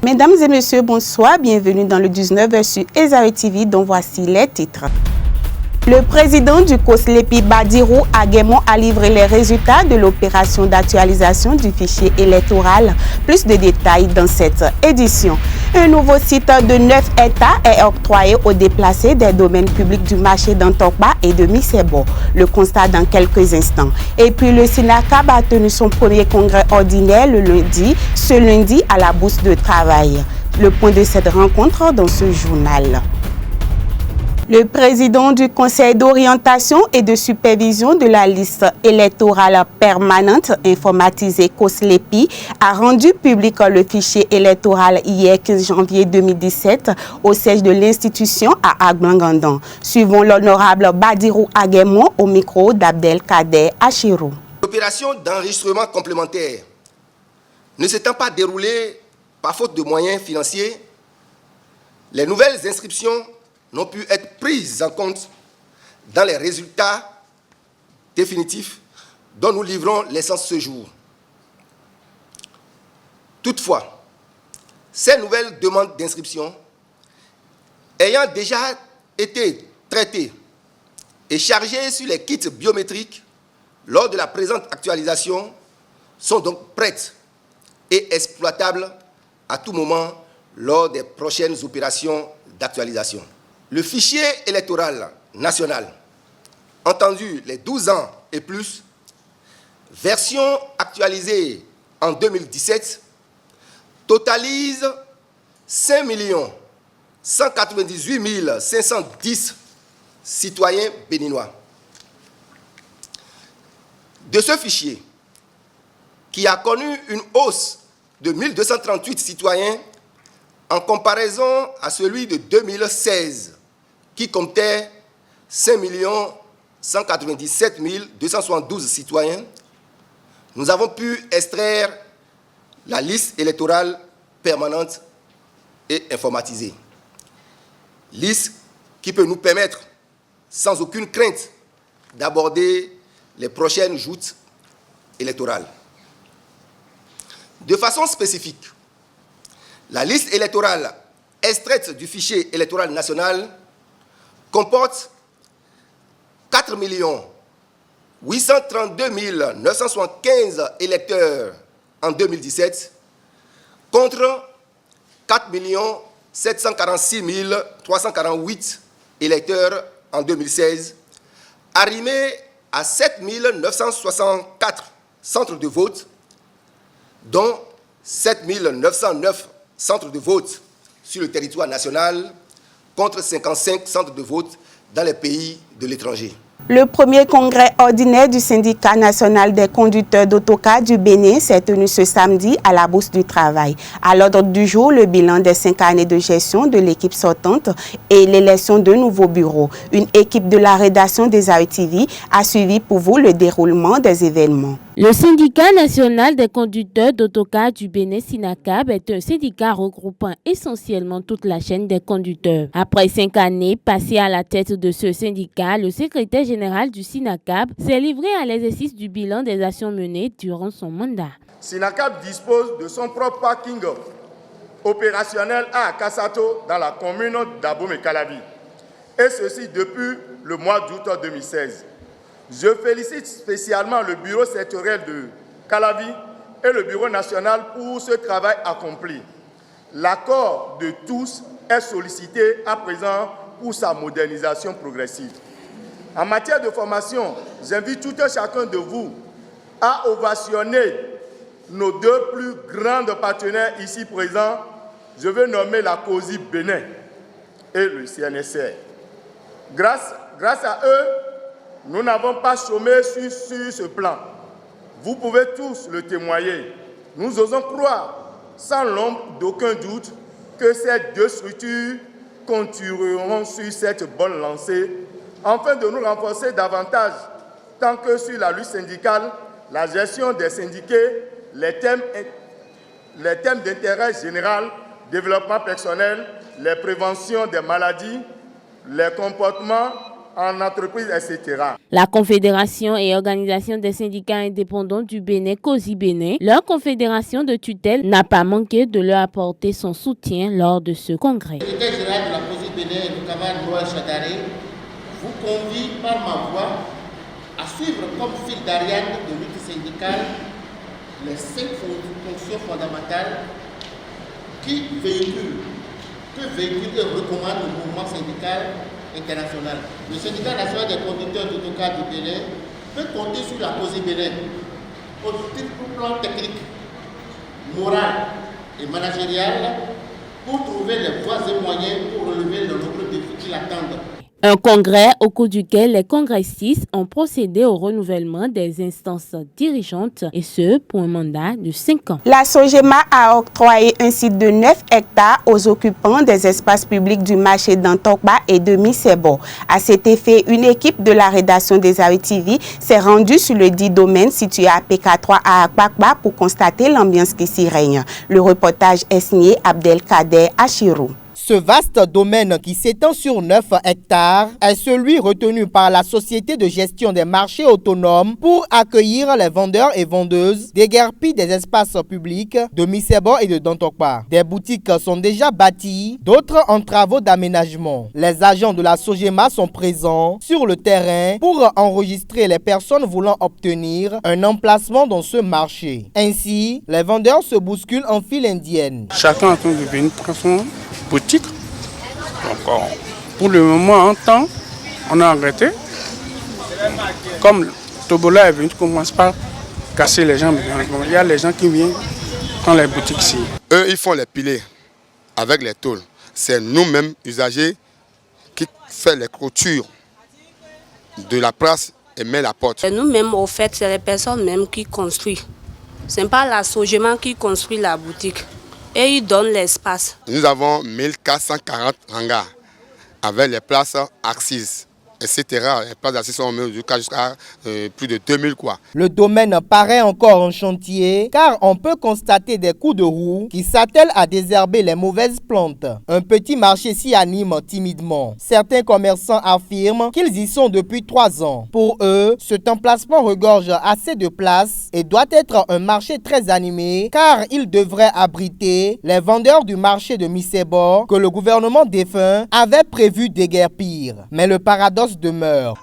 Mesdames et messieurs, bonsoir. Bienvenue dans le 19h sur Esaü TV dont voici les titres. Le président du COSLEPI, Badirou Aguemon, a livré les résultats de l'opération d'actualisation du fichier électoral. Plus de détails dans cette édition. Un nouveau site de 9 hectares est octroyé aux déplacés des domaines publics du marché d'Antokba et de Misebo. Le constat dans quelques instants. Et puis le SINACAB a tenu son premier congrès ordinaire ce lundi à la Bourse de Travail. Le point de cette rencontre dans ce journal. Le président du Conseil d'orientation et de supervision de la liste électorale permanente informatisée COSLEPI a rendu public le fichier électoral hier 15 janvier 2017 au siège de l'institution à Agbangandan. Suivons l'honorable Badirou Aguemon au micro d'Abdelkader Achirou. L'opération d'enregistrement complémentaire ne s'étant pas déroulée par faute de moyens financiers, les nouvelles inscriptions n'ont pu être prises en compte dans les résultats définitifs dont nous livrons l'essence ce jour. Toutefois, ces nouvelles demandes d'inscription ayant déjà été traitées et chargées sur les kits biométriques lors de la présente actualisation sont donc prêtes et exploitables à tout moment lors des prochaines opérations d'actualisation. Le fichier électoral national, entendu les 12 ans et plus, version actualisée en 2017, totalise 5 198 510 citoyens béninois. De ce fichier, qui a connu une hausse de 1238 citoyens en comparaison à celui de 2016, qui comptait 5 197 272 citoyens, nous avons pu extraire la liste électorale permanente et informatisée. Liste qui peut nous permettre, sans aucune crainte, d'aborder les prochaines joutes électorales. De façon spécifique, la liste électorale extraite du fichier électoral national comporte 4 832 975 électeurs en 2017 contre 4 746 348 électeurs en 2016, arrimés à 7 964 centres de vote, dont 7 909 centres de vote sur le territoire national, contre 55 centres de vote dans les pays de l'étranger. Le premier congrès ordinaire du syndicat national des conducteurs d'autocars du Bénin s'est tenu ce samedi à la Bourse du Travail. À l'ordre du jour, le bilan des 5 années de gestion de l'équipe sortante et l'élection de nouveaux bureaux. Une équipe de la rédaction des Esaü TV a suivi pour vous le déroulement des événements. Le syndicat national des conducteurs d'autocars du Bénin, SINACAB, est un syndicat regroupant essentiellement toute la chaîne des conducteurs. Après 5 années passées à la tête de ce syndicat, le secrétaire général du SINACAB s'est livré à l'exercice du bilan des actions menées durant son mandat. SINACAB dispose de son propre parking opérationnel à Akassato dans la commune d'Abomey-Calavi, et ceci depuis le mois d'août 2016. Je félicite spécialement le bureau sectoriel de Calavi et le bureau national pour ce travail accompli. L'accord de tous est sollicité à présent pour sa modernisation progressive. En matière de formation, j'invite tout un chacun de vous à ovationner nos 2 plus grands partenaires ici présents. Je veux nommer la COSI Bénin et le CNSR. Grâce à eux, nous n'avons pas chômé sur ce plan. Vous pouvez tous le témoigner. Nous osons croire, sans l'ombre d'aucun doute, que ces 2 structures continueront sur cette bonne lancée, afin de nous renforcer davantage, tant que sur la lutte syndicale, la gestion des syndiqués, les thèmes d'intérêt général, développement personnel, les préventions des maladies, les comportements en entreprise, etc. La Confédération et Organisation des syndicats indépendants du Bénin, COSI Bénin, leur confédération de tutelle, n'a pas manqué de leur apporter son soutien lors de ce congrès. Le secrétaire général de la COSI Bénin, le camarade Noël Chadaré, vous convie par ma voix à suivre comme fil d'Ariane de lutte syndicale les 5 fonctions fondamentales que véhicule et recommande le mouvement syndical international. Le syndicat national des conducteurs d'autocars du Bénin peut compter sur la COSI Bénin au plan technique, moral et managérial pour trouver les voies et moyens pour relever le nombreux défis qui l'attendent. Un congrès au cours duquel les congressistes ont procédé au renouvellement des instances dirigeantes et ce pour un mandat de 5 ans. La SOGEMA a octroyé un site de 9 hectares aux occupants des espaces publics du marché d'Antokba et de Misebo. À cet effet, une équipe de la rédaction des AE TV s'est rendue sur le dit domaine situé à PK3 à Akbakba pour constater l'ambiance qui s'y règne. Le reportage est signé Abdelkader Achirou. Ce vaste domaine qui s'étend sur 9 hectares est celui retenu par la Société de gestion des marchés autonomes pour accueillir les vendeurs et vendeuses déguerpis des espaces publics de Misebo et de Dantokba. Des boutiques sont déjà bâties, d'autres en travaux d'aménagement. Les agents de la SOGEMA sont présents sur le terrain pour enregistrer les personnes voulant obtenir un emplacement dans ce marché. Ainsi, les vendeurs se bousculent en file indienne. Chacun est en train de venir prendre son boutique. Donc, pour le moment, en temps, on a arrêté. Comme Tobola est venu, on commence par casser les gens. Il y a les gens qui viennent dans les boutiques ici. Eux, ils font les piliers avec les tôles. C'est nous-mêmes, usagers, qui faisons les clôtures de la place et met la porte. Nous-mêmes, au fait, c'est les personnes même qui construisent. Ce n'est pas la SOGEMA qui construit la boutique. Et ils donnent l'espace. Nous avons 1440 hangars avec les places assises, etc. Les places assises sont jusqu'à plus de 2000 quoi. Le domaine paraît encore en chantier car on peut constater des coups de roue qui s'attellent à désherber les mauvaises plantes. Un petit marché s'y anime timidement. Certains commerçants affirment qu'ils y sont depuis 3 ans. Pour eux, cet emplacement regorge assez de place et doit être un marché très animé car il devrait abriter les vendeurs du marché de Misebo que le gouvernement défunt avait prévu déguerpir. Mais le paradoxe demeure.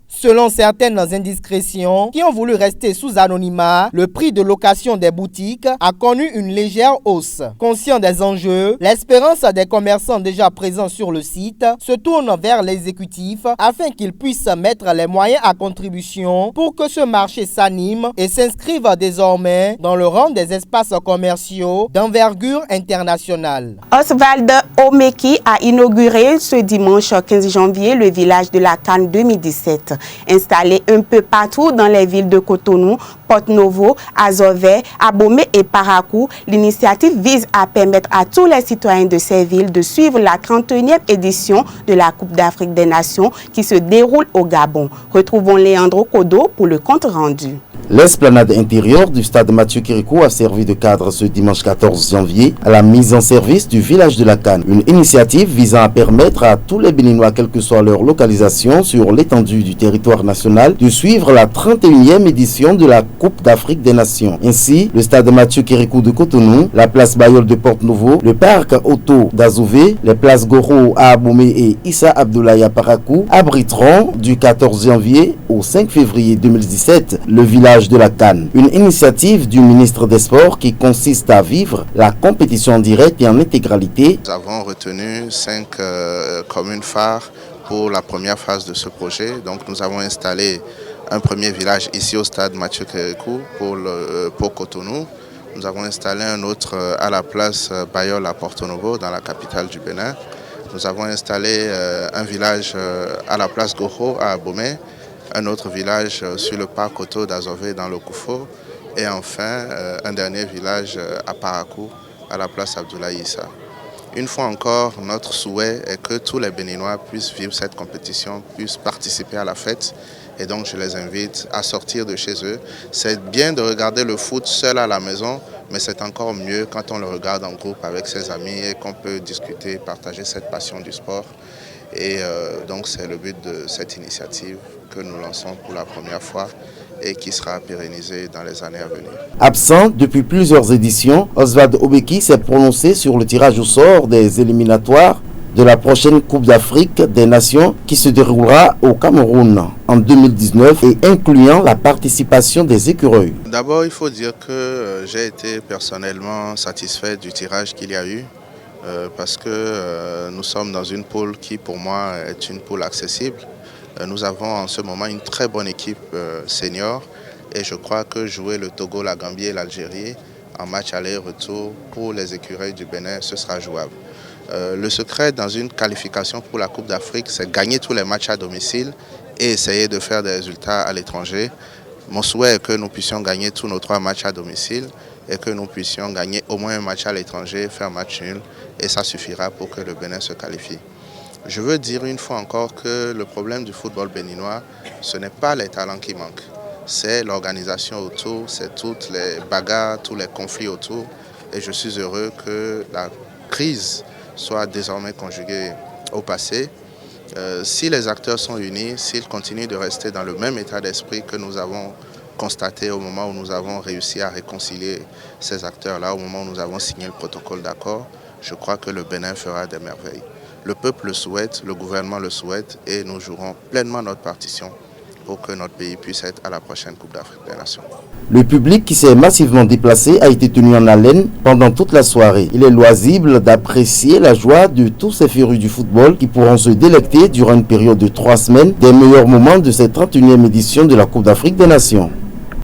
Selon certaines indiscrétions qui ont voulu rester sous anonymat, le prix de location des boutiques a connu une légère hausse. Conscient des enjeux, l'espérance des commerçants déjà présents sur le site se tourne vers l'exécutif afin qu'ils puissent mettre les moyens à contribution pour que ce marché s'anime et s'inscrive désormais dans le rang des espaces commerciaux d'envergure internationale. Oswald Omeki a inauguré ce dimanche 15 janvier le village de la Canne 2017. Installé un peu partout dans les villes de Cotonou, Porto-Novo, Azové, Abomey et Parakou, l'initiative vise à permettre à tous les citoyens de ces villes de suivre la 31e édition de la Coupe d'Afrique des Nations qui se déroule au Gabon. Retrouvons Leandro Kodo pour le compte rendu. L'esplanade intérieure du stade Mathieu Kirikou a servi de cadre ce dimanche 14 janvier à la mise en service du village de la Canne. Une initiative visant à permettre à tous les Béninois, quelle que soit leur localisation sur l'étendue du territoire national, de suivre la 31e édition de la Coupe d'Afrique des Nations. Ainsi, le stade Mathieu Kirikou de Cotonou, la place Bayol de Porto-Novo, le parc Auto d'Azové, les places Goro à Abomey et Issa Abdoulaye à Parakou abriteront du 14 janvier au 5 février 2017 le village de la Canne. Une initiative du ministre des Sports qui consiste à vivre la compétition en direct et en intégralité. Nous avons retenu 5 communes phares pour la première phase de ce projet. Donc nous avons installé un premier village ici au stade Mathieu Kirikou pour Cotonou. Nous avons installé un autre à la place Bayol à Porto-Novo dans la capitale du Bénin. Nous avons installé un village à la place Goro à Abomey, un autre village sur le parc Koto d'Azové dans le Koufo et enfin un dernier village à Parakou à la place Abdoulaye Issa. Une fois encore, notre souhait est que tous les Béninois puissent vivre cette compétition, puissent participer à la fête. Et donc je les invite à sortir de chez eux. C'est bien de regarder le foot seul à la maison, mais c'est encore mieux quand on le regarde en groupe avec ses amis et qu'on peut discuter, partager cette passion du sport. Et donc c'est le but de cette initiative que nous lançons pour la première fois et qui sera pérennisée dans les années à venir. Absent depuis plusieurs éditions, Oswald Obeki s'est prononcé sur le tirage au sort des éliminatoires de la prochaine Coupe d'Afrique des Nations qui se déroulera au Cameroun en 2019 et incluant la participation des écureuils. D'abord, il faut dire que j'ai été personnellement satisfait du tirage qu'il y a eu parce que nous sommes dans une poule qui pour moi est une poule accessible. Nous avons en ce moment une très bonne équipe senior et je crois que jouer le Togo, la Gambie et l'Algérie en match aller-retour pour les écureuils du Bénin, ce sera jouable. Le secret dans une qualification pour la Coupe d'Afrique, c'est gagner tous les matchs à domicile et essayer de faire des résultats à l'étranger. Mon souhait est que nous puissions gagner tous nos 3 matchs à domicile et que nous puissions gagner au moins un match à l'étranger, faire match nul et ça suffira pour que le Bénin se qualifie. Je veux dire une fois encore que le problème du football béninois, ce n'est pas les talents qui manquent. C'est l'organisation autour, c'est toutes les bagarres, tous les conflits autour. Et je suis heureux que la crise soit désormais conjuguée au passé. Si les acteurs sont unis, s'ils continuent de rester dans le même état d'esprit que nous avons constaté au moment où nous avons réussi à réconcilier ces acteurs-là, au moment où nous avons signé le protocole d'accord, je crois que le Bénin fera des merveilles. Le peuple le souhaite, le gouvernement le souhaite et nous jouerons pleinement notre partition pour que notre pays puisse être à la prochaine Coupe d'Afrique des Nations. Le public qui s'est massivement déplacé a été tenu en haleine pendant toute la soirée. Il est loisible d'apprécier la joie de tous ces férus du football qui pourront se délecter durant une période de 3 semaines des meilleurs moments de cette 31e édition de la Coupe d'Afrique des Nations.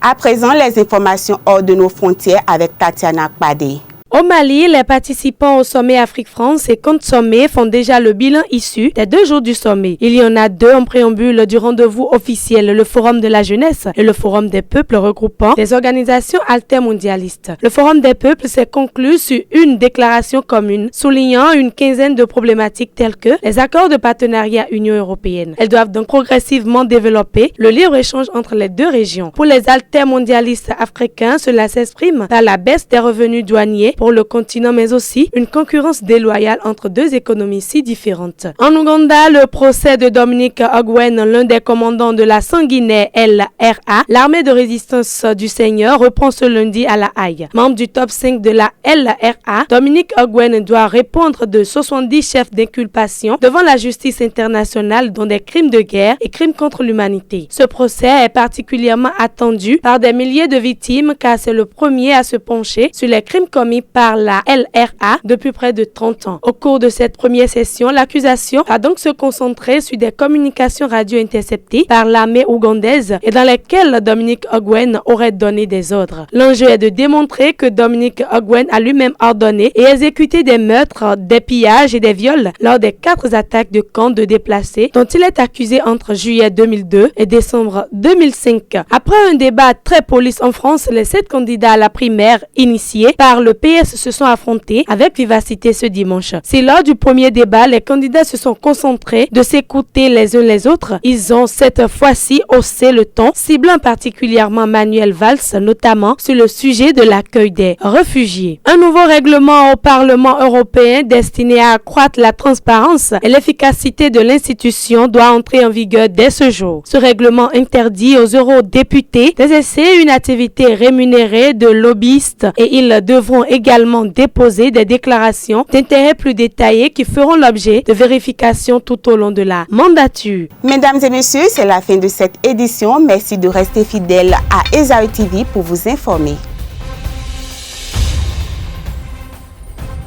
À présent, les informations hors de nos frontières avec Tatiana Kpadé. Au Mali, les participants au sommet Afrique-France et Compte Sommet font déjà le bilan issu des 2 jours du sommet. Il y en a 2 en préambule du rendez-vous officiel, le Forum de la jeunesse et le Forum des peuples regroupant des organisations altermondialistes. Le Forum des peuples s'est conclu sur une déclaration commune soulignant une quinzaine de problématiques telles que les accords de partenariat Union européenne. Elles doivent donc progressivement développer le libre-échange entre les 2 régions. Pour les altermondialistes africains, cela s'exprime par la baisse des revenus douaniers pour le continent, mais aussi une concurrence déloyale entre 2 économies si différentes. En Ouganda, le procès de Dominic Ongwen, l'un des commandants de la sanguinaire LRA, l'armée de résistance du Seigneur, reprend ce lundi à La Haye. Membre du top 5 de la LRA, Dominic Ongwen doit répondre de 70 chefs d'inculpation devant la justice internationale dont des crimes de guerre et crimes contre l'humanité. Ce procès est particulièrement attendu par des milliers de victimes car c'est le premier à se pencher sur les crimes commis par la LRA depuis près de 30 ans. Au cours de cette première session, l'accusation va donc se concentrer sur des communications radio interceptées par l'armée ougandaise et dans lesquelles Dominic Ongwen aurait donné des ordres. L'enjeu est de démontrer que Dominic Ongwen a lui-même ordonné et exécuté des meurtres, des pillages et des viols lors des 4 attaques de camps de déplacés dont il est accusé entre juillet 2002 et décembre 2005. Après un débat très police en France, les 7 candidats à la primaire initiée par le PS se sont affrontés avec vivacité ce dimanche. Si lors du premier débat, les candidats se sont concentrés de s'écouter les uns les autres, ils ont cette fois-ci haussé le ton, ciblant particulièrement Manuel Valls, notamment sur le sujet de l'accueil des réfugiés. Un nouveau règlement au Parlement européen destiné à accroître la transparence et l'efficacité de l'institution doit entrer en vigueur dès ce jour. Ce règlement interdit aux eurodéputés d'exercer une activité rémunérée de lobbyistes et ils devront également déposer des déclarations d'intérêt plus détaillées qui feront l'objet de vérifications tout au long de la mandature. Mesdames et messieurs, c'est la fin de cette édition. Merci de rester fidèles à Esaü TV pour vous informer.